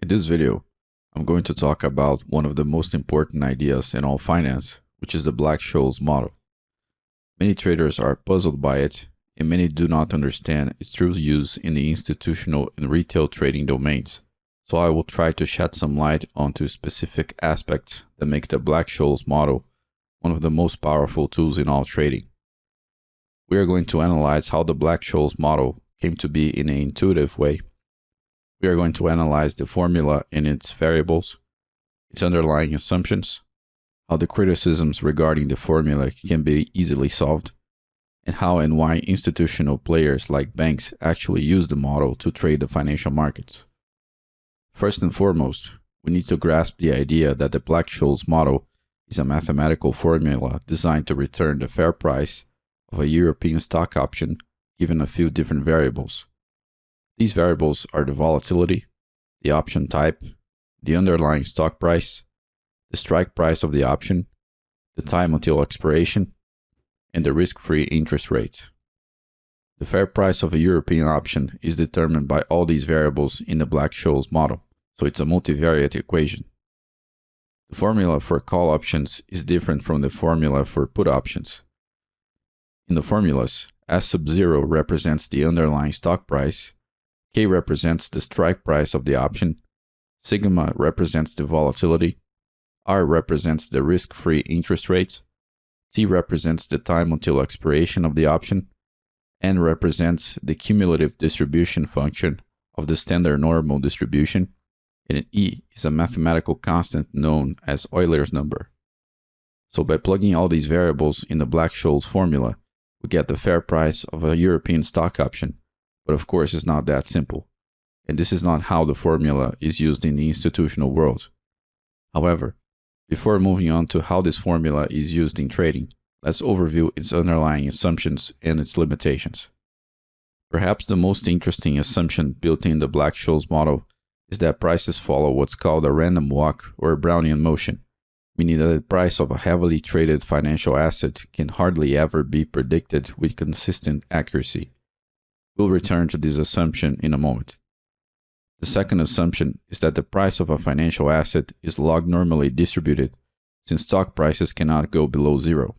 In this video, I'm going to talk about one of the most important ideas in all finance, which is the Black-Scholes model. Many traders are puzzled by it, and many do not understand its true use in the institutional and retail trading domains. So I will try to shed some light onto specific aspects that make the Black-Scholes model one of the most powerful tools in all trading. We are going to analyze how the Black-Scholes model came to be in an intuitive way. We are going to analyze the formula and its variables, its underlying assumptions, how the criticisms regarding the formula can be easily solved, and how and why institutional players like banks actually use the model to trade the financial markets. First and foremost, we need to grasp the idea that the Black-Scholes model is a mathematical formula designed to return the fair price of a European stock option given a few different variables. These variables are the volatility, the option type, the underlying stock price, the strike price of the option, the time until expiration, and the risk-free interest rate. The fair price of a European option is determined by all these variables in the Black-Scholes model, so it's a multivariate equation. The formula for call options is different from the formula for put options. In the formulas, S sub 0 represents the underlying stock price, K represents the strike price of the option, sigma represents the volatility, R represents the risk-free interest rate, T represents the time until expiration of the option, N represents the cumulative distribution function of the standard normal distribution, and E is a mathematical constant known as Euler's number. So by plugging all these variables in the Black-Scholes formula, we get the fair price of a European stock option, but of course it's not that simple, and this is not how the formula is used in the institutional world. However, before moving on to how this formula is used in trading, let's overview its underlying assumptions and its limitations. Perhaps the most interesting assumption built in the Black-Scholes model is that prices follow what's called a random walk or a Brownian motion, meaning that the price of a heavily traded financial asset can hardly ever be predicted with consistent accuracy. We'll return to this assumption in a moment. The second assumption is that the price of a financial asset is log-normally distributed, since stock prices cannot go below zero.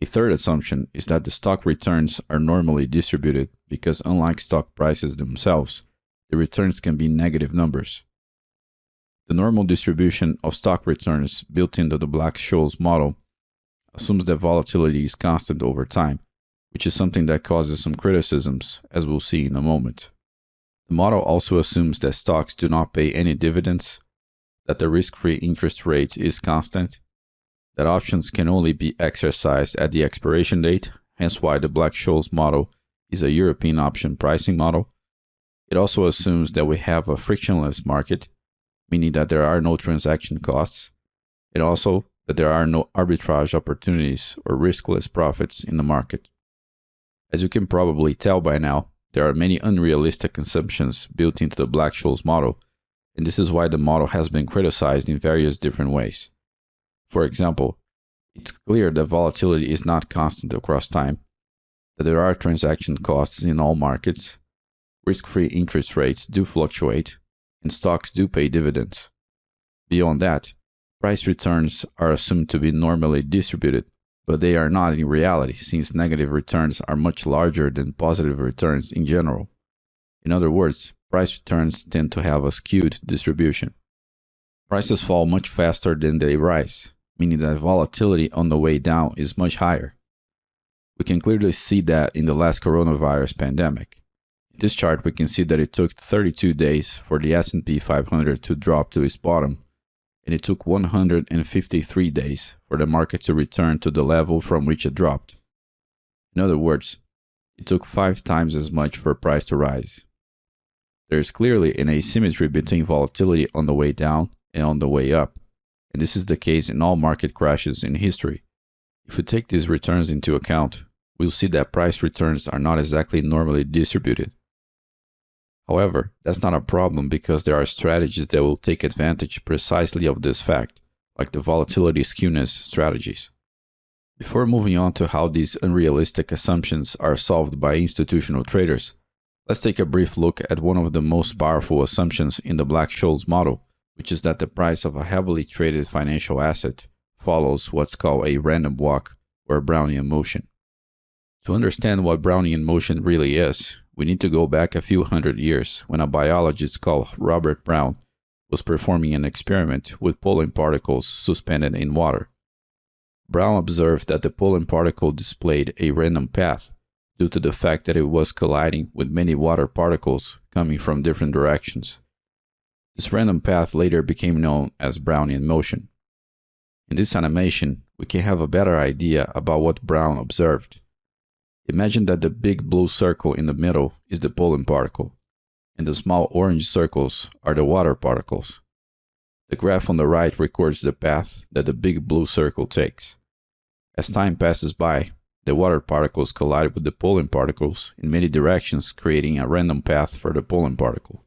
A third assumption is that the stock returns are normally distributed because, unlike stock prices themselves, the returns can be negative numbers. The normal distribution of stock returns built into the Black-Scholes model assumes that volatility is constant over time, which is something that causes some criticisms, as we'll see in a moment. The model also assumes that stocks do not pay any dividends, that the risk-free interest rate is constant, that options can only be exercised at the expiration date, hence why the Black-Scholes model is a European option pricing model. It also assumes that we have a frictionless market, meaning that there are no transaction costs, and also that there are no arbitrage opportunities or riskless profits in the market. As you can probably tell by now, there are many unrealistic assumptions built into the Black-Scholes model, and this is why the model has been criticized in various different ways. For example, it's clear that volatility is not constant across time, that there are transaction costs in all markets, risk-free interest rates do fluctuate, and stocks do pay dividends. Beyond that, price returns are assumed to be normally distributed, but they are not in reality, since negative returns are much larger than positive returns in general. In other words, price returns tend to have a skewed distribution. Prices fall much faster than they rise, meaning that volatility on the way down is much higher. We can clearly see that in the last coronavirus pandemic. In this chart, we can see that it took 32 days for the S&P 500 to drop to its bottom, and it took 153 days for the market to return to the level from which it dropped. In other words, it took 5 times as much for price to rise. There is clearly an asymmetry between volatility on the way down and on the way up, and this is the case in all market crashes in history. If we take these returns into account, we'll see that price returns are not exactly normally distributed. However, that's not a problem because there are strategies that will take advantage precisely of this fact, like the volatility skewness strategies. Before moving on to how these unrealistic assumptions are solved by institutional traders, Let's take a brief look at one of the most powerful assumptions in the Black-Scholes model, which is that the price of a heavily traded financial asset follows what's called a random walk or Brownian motion. To understand what Brownian motion really is, we need to go back a few hundred years when a biologist called Robert Brown was performing an experiment with pollen particles suspended in water. Brown observed that the pollen particle displayed a random path due to the fact that it was colliding with many water particles coming from different directions. This random path later became known as Brownian motion. In this animation, we can have a better idea about what Brown observed. Imagine that the big blue circle in the middle is the pollen particle, and the small orange circles are the water particles. The graph on the right records the path that the big blue circle takes. As time passes by, the water particles collide with the pollen particles in many directions, creating a random path for the pollen particle.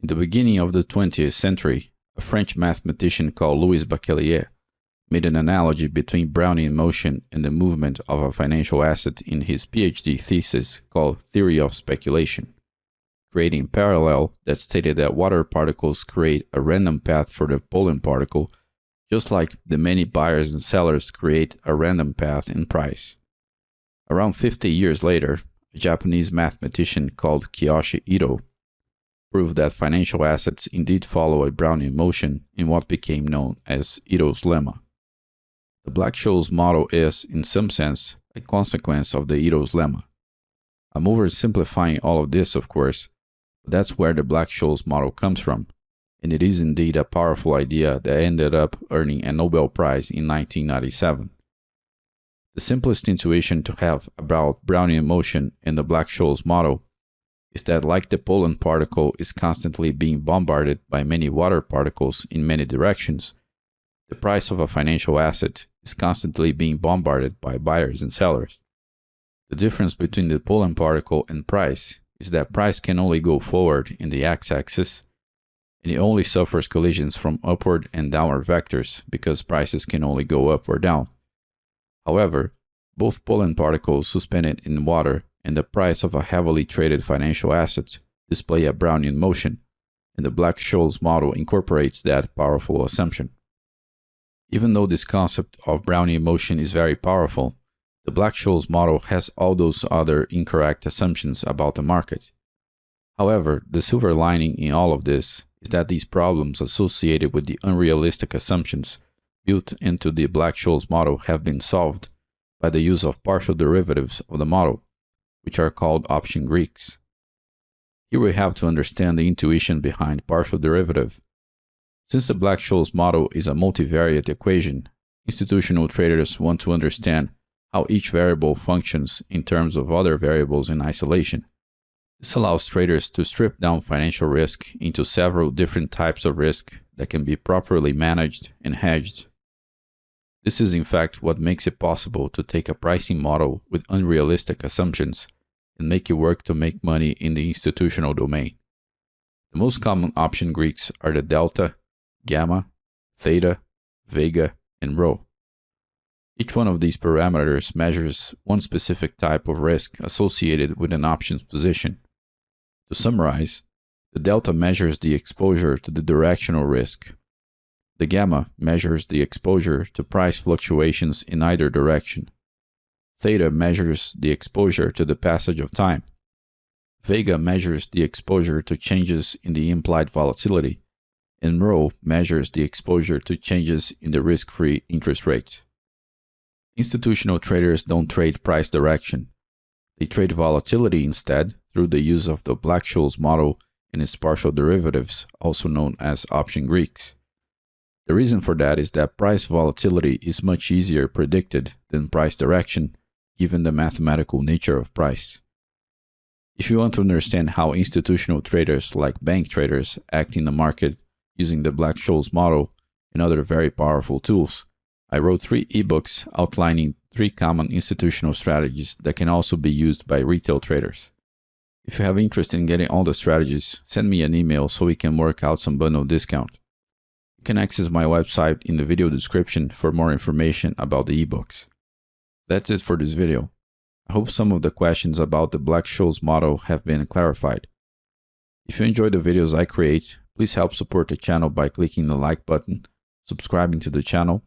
In the beginning of the 20th century, a French mathematician called Louis Bachelier made an analogy between Brownian motion and the movement of a financial asset in his PhD thesis called Theory of Speculation, creating a parallel that stated that water particles create a random path for the pollen particle, just like the many buyers and sellers create a random path in price. Around 50 years later, a Japanese mathematician called Kiyoshi Ito proved that financial assets indeed follow a Brownian motion in what became known as Ito's lemma. The Black-Scholes model is, in some sense, a consequence of the Ito's lemma. I'm oversimplifying all of this, of course, but that's where the Black-Scholes model comes from, and it is indeed a powerful idea that ended up earning a Nobel Prize in 1997. The simplest intuition to have about Brownian motion in the Black-Scholes model is that, like the pollen particle is constantly being bombarded by many water particles in many directions, the price of a financial asset is constantly being bombarded by buyers and sellers. The difference between the pollen particle and price is that price can only go forward in the x-axis, and it only suffers collisions from upward and downward vectors because prices can only go up or down. However, both pollen particles suspended in water and the price of a heavily traded financial asset display a Brownian motion, and the Black-Scholes model incorporates that powerful assumption. Even though this concept of Brownian motion is very powerful, the Black-Scholes model has all those other incorrect assumptions about the market. However, the silver lining in all of this is that these problems associated with the unrealistic assumptions built into the Black-Scholes model have been solved by the use of partial derivatives of the model, which are called option Greeks. Here we have to understand the intuition behind partial derivative. Since the Black-Scholes model is a multivariate equation, institutional traders want to understand how each variable functions in terms of other variables in isolation. This allows traders to strip down financial risk into several different types of risk that can be properly managed and hedged. This is in fact what makes it possible to take a pricing model with unrealistic assumptions and make it work to make money in the institutional domain. The most common option Greeks are the delta, gamma, theta, vega, and rho. Each one of these parameters measures one specific type of risk associated with an options position. To summarize, the delta measures the exposure to the directional risk. The gamma measures the exposure to price fluctuations in either direction. Theta measures the exposure to the passage of time. Vega measures the exposure to changes in the implied volatility, and rho measures the exposure to changes in the risk-free interest rates. Institutional traders don't trade price direction. They trade volatility instead through the use of the Black-Scholes model and its partial derivatives, also known as option Greeks. The reason for that is that price volatility is much easier predicted than price direction, given the mathematical nature of price. If you want to understand how institutional traders like bank traders act in the market using the Black-Scholes model and other very powerful tools, I wrote 3 ebooks outlining 3 common institutional strategies that can also be used by retail traders. If you have interest in getting all the strategies, send me an email so we can work out some bundle discount. You can access my website in the video description for more information about the ebooks. That's it for this video. I hope some of the questions about the Black-Scholes model have been clarified. If you enjoy the videos I create, please help support the channel by clicking the like button, subscribing to the channel,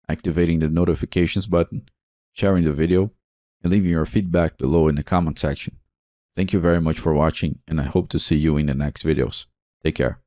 activating the notifications button, sharing the video, and leaving your feedback below in the comment section. Thank you very much for watching, and I hope to see you in the next videos. Take care.